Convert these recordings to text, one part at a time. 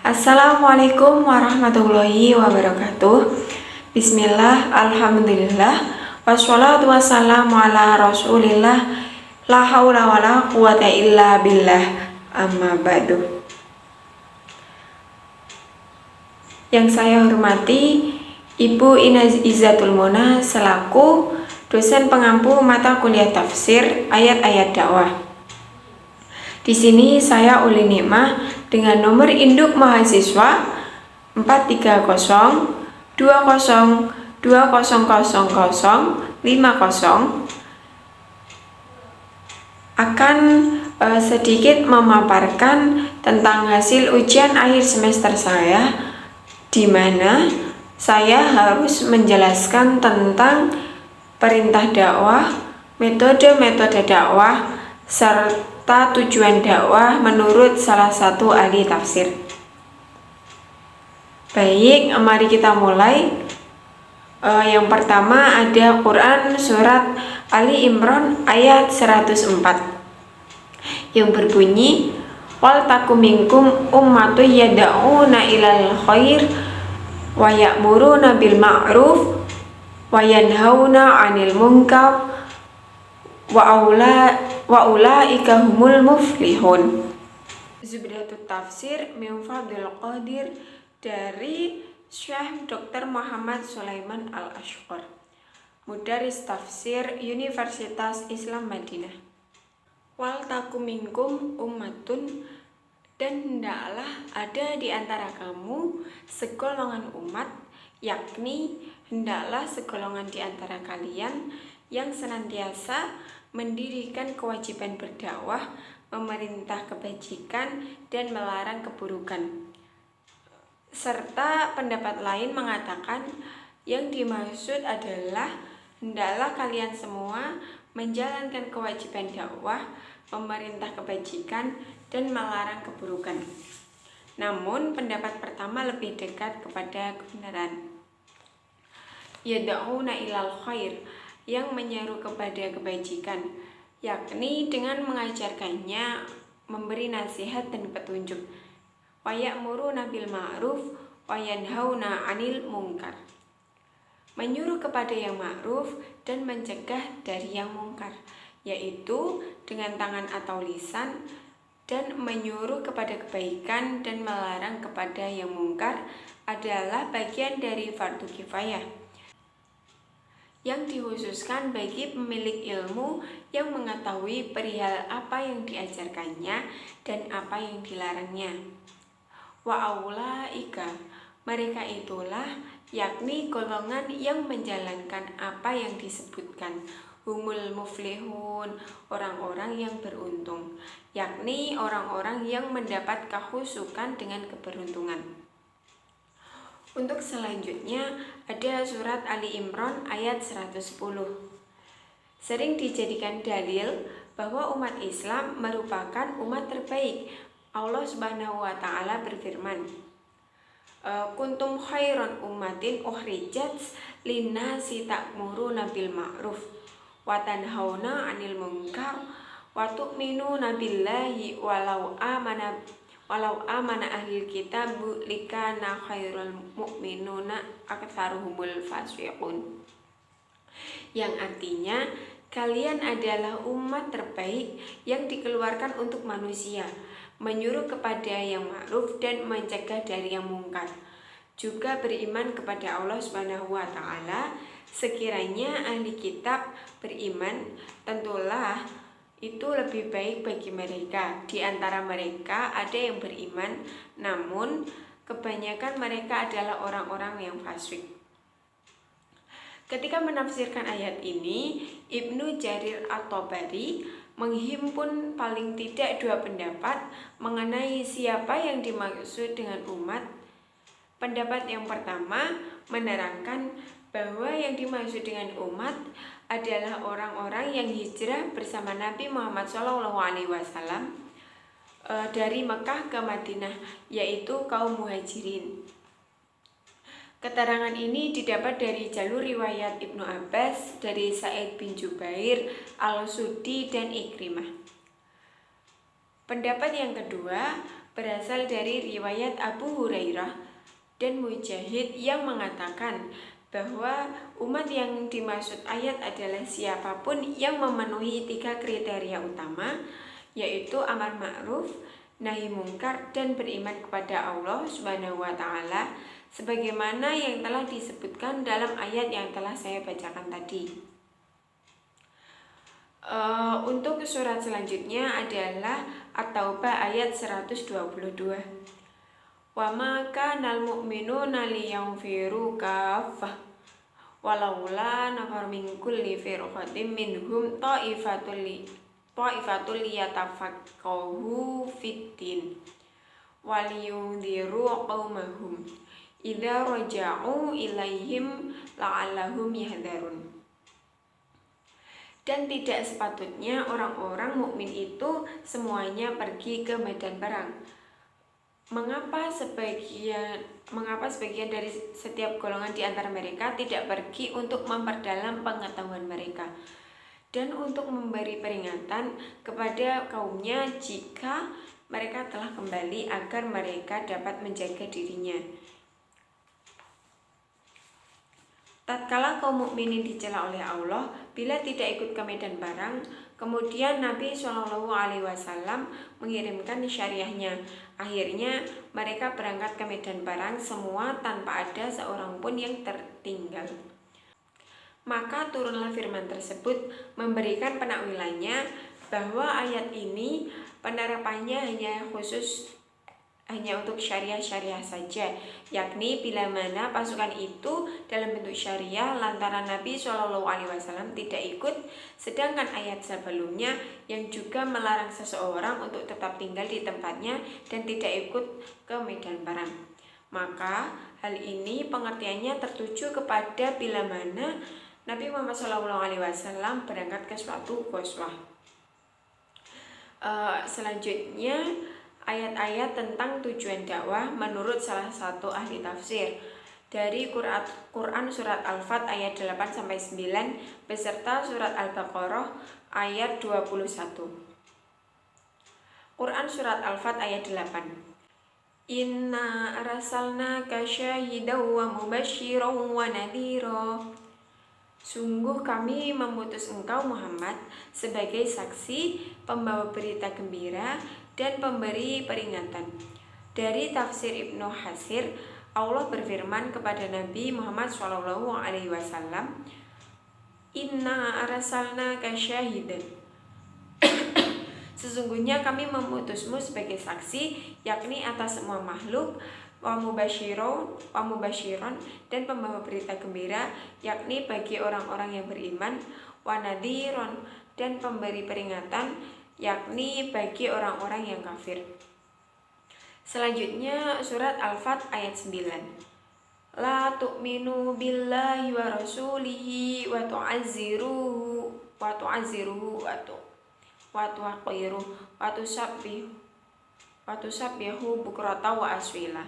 Assalamualaikum warahmatullahi wabarakatuh. Bismillah, alhamdulillah, wassalatu wassalamu ala rasulillah, la hawla wa la quwata illa billah, amma ba'du. Yang saya hormati Ibu Inaz Izzatul Mona selaku dosen pengampu mata kuliah tafsir ayat-ayat dakwah. Di sini saya Uli Nikmah dengan nomor induk mahasiswa 430 20 200050 akan sedikit memaparkan tentang hasil ujian akhir semester saya, di mana saya harus menjelaskan tentang perintah dakwah, metode-metode dakwah, serta tujuan dakwah menurut salah satu ahli tafsir. Baik, mari kita mulai. Yang pertama ada Quran surat Ali Imran ayat 104 yang berbunyi, wal takum minkum ummatun yad'una ilal khair wa ya'muruna bil ma'ruf wa yanhauna 'anil munkar wa ulaika humul muflihun. Zubdatut Tafsir min Fadlil Qadir dari Syekh Dr. Muhammad Sulaiman Al-Ashqar, Mudaris Tafsir Universitas Islam Madinah. Wal takum minkum ummatun, dan hendaklah ada di antara kamu segolongan umat, yakni hendaklah segolongan di antara kalian yang senantiasa mendirikan kewajiban berdakwah, memerintah kebajikan dan melarang keburukan. Serta pendapat lain mengatakan yang dimaksud adalah hendaklah kalian semua menjalankan kewajiban dakwah, memerintah kebajikan dan melarang keburukan. Namun pendapat pertama lebih dekat kepada kebenaran. Yad'una ilal khair, yang menyeru kepada kebajikan, yakni dengan mengajarkannya, memberi nasihat dan petunjuk. Wa ya'muruna bil ma'ruf wa yanhauna 'anil munkar, menyuruh kepada yang ma'ruf dan mencegah dari yang mungkar, yaitu dengan tangan atau lisan, dan menyuruh kepada kebaikan dan melarang kepada yang mungkar adalah bagian dari fardu kifayah yang dikhususkan bagi pemilik ilmu yang mengetahui perihal apa yang diajarkannya dan apa yang dilarangnya. Wa aulaika, mereka itulah, yakni golongan yang menjalankan apa yang disebutkan, humul muflihun, orang-orang yang beruntung, yakni orang-orang yang mendapat kehusukan dengan keberuntungan. Untuk selanjutnya ada surat Ali Imran ayat 110. Sering dijadikan dalil bahwa umat Islam merupakan umat terbaik. Allah Subhanahu wa taala berfirman, kuntum khairan ummatin ukhrijat linnasi ta'muruna bil ma'ruf wa tanhauna 'anil munkar wa tu'minuna billahi walau amana ahlul kitab likana khairul mu'minuna aktsaruhumul fasiqun. Yang artinya, kalian adalah umat terbaik yang dikeluarkan untuk manusia, menyuruh kepada yang ma'ruf dan mencegah dari yang mungkar, juga beriman kepada Allah Subhanahu wa taala. Sekiranya ahli kitab beriman, tentulah itu lebih baik bagi mereka. Di antara mereka ada yang beriman, namun kebanyakan mereka adalah orang-orang yang fasik. Ketika menafsirkan ayat ini, Ibnu Jarir At-Tabari menghimpun paling tidak dua pendapat mengenai siapa yang dimaksud dengan umat. Pendapat yang pertama menerangkan bahwa yang dimaksud dengan umat adalah orang-orang yang hijrah bersama Nabi Muhammad SAW dari Mekah ke Madinah, yaitu kaum muhajirin. Keterangan ini didapat dari jalur riwayat Ibnu Abbas, dari Sa'id bin Jubair, Al-Suddi dan Ikrimah. Pendapat yang kedua berasal dari riwayat Abu Hurairah dan Mujahid yang mengatakan bahwa umat yang dimaksud ayat adalah siapapun yang memenuhi 3 kriteria utama, yaitu amar ma'ruf, nahi mungkar, dan beriman kepada Allah Subhanahu wa taala sebagaimana yang telah disebutkan dalam ayat yang telah saya bacakan tadi. Untuk surat selanjutnya adalah At-Taubah ayat 122. Wa ma kanal mu'minuna liyanfiru kaffah walaula nafar min kulli firqatin minhum ta'ifatul liyatafaqahu fiddin waliyundhiru qaumahum idza raja'u ilaihim la'allahum yahdharun. Dan tidak sepatutnya orang-orang mukmin itu semuanya pergi ke medan perang. Mengapa sebagian dari setiap golongan di antara mereka tidak pergi untuk memperdalam pengetahuan mereka dan untuk memberi peringatan kepada kaumnya jika mereka telah kembali agar mereka dapat menjaga dirinya. Tatkala kaum mukminin dicela oleh Allah bila tidak ikut ke medan perang, kemudian Nabi SAW mengirimkan syariahnya. Akhirnya mereka berangkat ke medan perang semua tanpa ada seorang pun yang tertinggal. Maka turunlah firman tersebut memberikan penakwilannya bahwa ayat ini penerapannya hanya untuk syariah-syariah saja, yakni bila mana pasukan itu dalam bentuk syariah lantaran Nabi SAW tidak ikut, sedangkan ayat sebelumnya yang juga melarang seseorang untuk tetap tinggal di tempatnya dan tidak ikut ke medan perang. Maka hal ini pengertiannya tertuju kepada bila mana Nabi Muhammad SAW berangkat ke suatu ghazwah. Selanjutnya ayat-ayat tentang tujuan dakwah menurut salah satu ahli tafsir dari Quran surat Al-Fat ayat 8-9 beserta surat Al-Baqarah ayat 21. Quran surat Al-Fat ayat 8. Inna arsalnaka syahidan wa mubasysyiran wa nadhira. Sungguh kami mengutus engkau Muhammad sebagai saksi, pembawa berita gembira, dan pemberi peringatan. Dari tafsir Ibnu Katsir, Allah berfirman kepada Nabi Muhammad SAW, Inna arsalnaka syahidan. Sesungguhnya kami memutusmu sebagai saksi, yakni atas semua makhluk, wa mubasyiron, dan pembawa berita gembira, yakni bagi orang-orang yang beriman, wa nadhiron, dan pemberi peringatan, yakni bagi orang-orang yang kafir. Selanjutnya surat Al-Fat ayat 9. La tu'minu billahi wa rasulihi wa tu'azziruhu wa tu'aqiruhu wa tusabbihu bukrata wa aswila.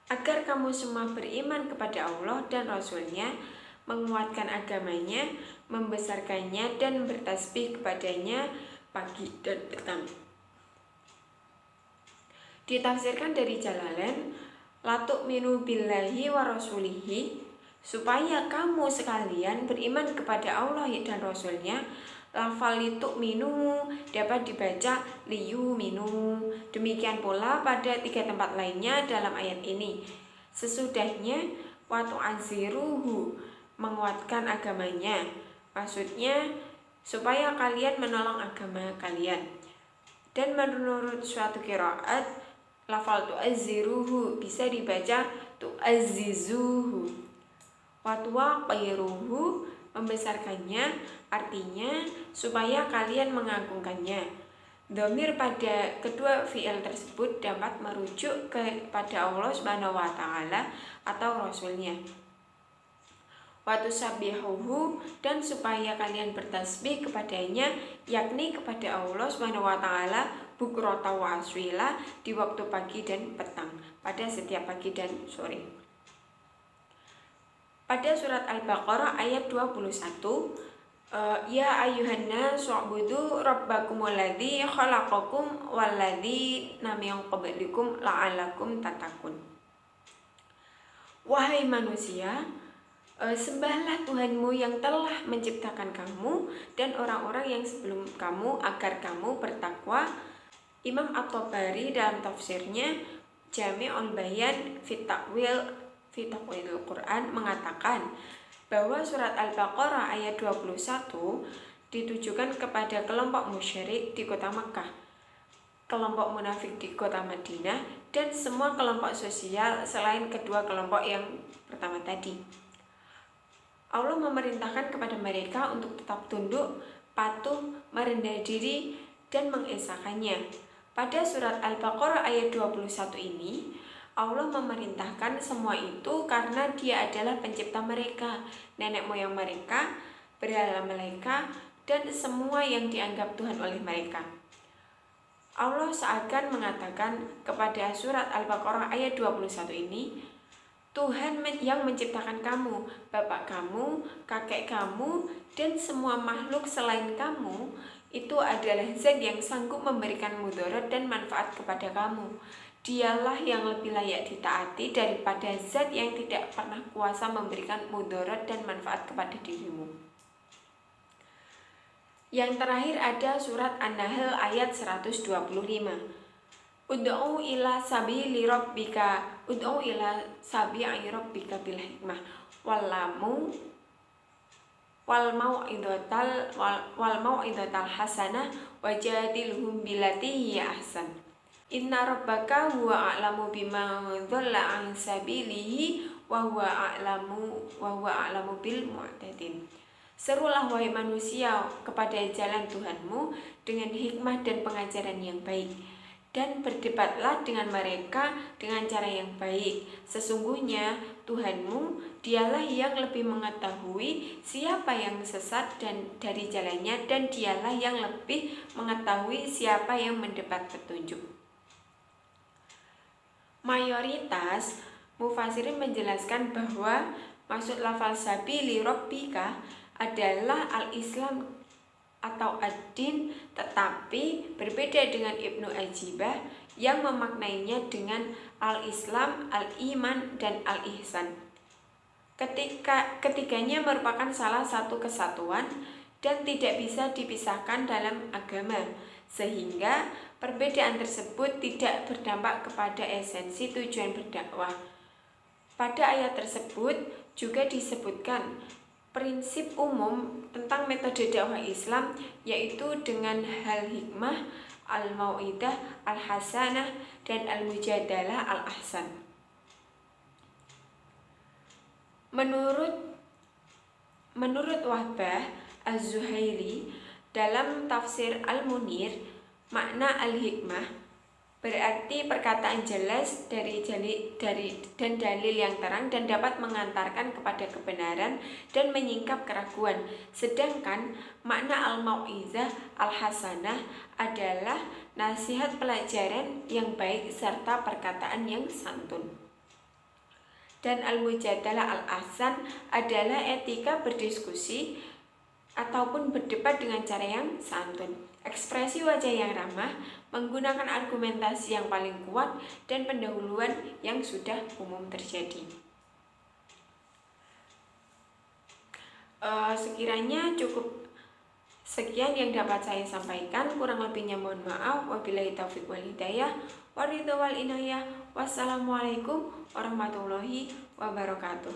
Agar kamu semua beriman kepada Allah dan Rasulnya, menguatkan agamanya, membesarkannya, dan bertasbih kepadanya pagi dan petang. Ditafsirkan dari Jalalain, la tu'minu billahi wa rasulihi, supaya kamu sekalian beriman kepada Allah dan Rasulnya. Lafal tu'minu dapat dibaca liyuminu. Demikian pula pada 3 tempat lainnya dalam ayat ini. Sesudahnya wa tu'azziruhu, menguatkan agamanya, maksudnya supaya kalian menolong agama kalian. Dan menurut suatu qiraat, lafal tu'azziruhu bisa dibaca tu'azzizuhu. Wa tuwaqiruhu, membesarkannya, artinya supaya kalian mengagungkannya. Dhamir pada kedua fi'il tersebut dapat merujuk kepada Allah Subhanahu wa taala atau Rasulnya. Wa tusabbihuhu, dan supaya kalian bertasbih kepadanya, yakni kepada Allah Subhanahu wa taala, bukrata wa aswila, di waktu pagi dan petang, pada setiap pagi dan sore. Pada surat Al-Baqarah ayat 21, Ya ayuhan nas wa'budu rabbakumul ladzi khalaqakum walladzina min qablikum la'allakum tattaqun. Wahai manusia, sembahlah Tuhanmu yang telah menciptakan kamu dan orang-orang yang sebelum kamu agar kamu bertakwa. Imam At-Tabari dalam tafsirnya Jami'ul Bayan fi Ta'wil Quran mengatakan bahwa surat Al-Baqarah ayat 21 ditujukan kepada kelompok musyrik di kota Makkah, kelompok munafik di kota Madinah, dan semua kelompok sosial selain kedua kelompok yang pertama tadi. Allah memerintahkan kepada mereka untuk tetap tunduk, patuh, merendah diri, dan mengesahkannya. Pada surat Al-Baqarah ayat 21 ini, Allah memerintahkan semua itu karena Dia adalah pencipta mereka, nenek moyang mereka, berhala mereka, dan semua yang dianggap Tuhan oleh mereka. Allah seakan mengatakan kepada surat Al-Baqarah ayat 21 ini, Tuhan yang menciptakan kamu, bapak kamu, kakek kamu, dan semua makhluk selain kamu, itu adalah zat yang sanggup memberikan mudarat dan manfaat kepada kamu. Dialah yang lebih layak ditaati daripada zat yang tidak pernah kuasa memberikan mudarat dan manfaat kepada dirimu. Yang terakhir ada surat An-Nahl ayat 125. Ud'u ila sabili rabbika bil hikmah wal mau'izatal hasanah wajadilhum billati hiya ahsan. Inna rabbaka huwa a'lamu bima dhalla an sabilihi wa huwa a'lamu bil mu'tadin. Serulah wahai manusia kepada jalan Tuhanmu dengan hikmah dan pengajaran yang baik, dan berdebatlah dengan mereka dengan cara yang baik. Sesungguhnya Tuhanmu Dialah yang lebih mengetahui siapa yang sesat dan dari jalannya, dan Dialah yang lebih mengetahui siapa yang mendapat petunjuk. Mayoritas mufassirin menjelaskan bahwa maksud lafal sabili rabbika adalah al-Islam atau ad-din, tetapi berbeda dengan Ibnu Ajibah yang memaknainya dengan al-Islam, al-iman, dan al-ihsan. Ketiganya merupakan salah satu kesatuan dan tidak bisa dipisahkan dalam agama, sehingga perbedaan tersebut tidak berdampak kepada esensi tujuan berdakwah. Pada ayat tersebut juga disebutkan prinsip umum tentang metode dakwah Islam, yaitu dengan hal hikmah, al-mau'idah, al-hasanah, dan al-mujadalah al-ahsan. Menurut Wahbah Az-Zuhairi dalam tafsir Al-Munir, makna al-hikmah berarti perkataan jelas dari dalil yang terang dan dapat mengantarkan kepada kebenaran dan menyingkap keraguan. Sedangkan makna al-mau'izah al-hasanah adalah nasihat pelajaran yang baik serta perkataan yang santun. Dan al-mujadalah al-ahsan adalah etika berdiskusi ataupun berdebat dengan cara yang santun, ekspresi wajah yang ramah, menggunakan argumentasi yang paling kuat, dan pendahuluan yang sudah umum terjadi. Sekiranya cukup sekian yang dapat saya sampaikan, kurang lebihnya mohon maaf. Wabillahi taufiq wal hidayah, waridho wal inayah. Wassalamualaikum warahmatullahi wabarakatuh.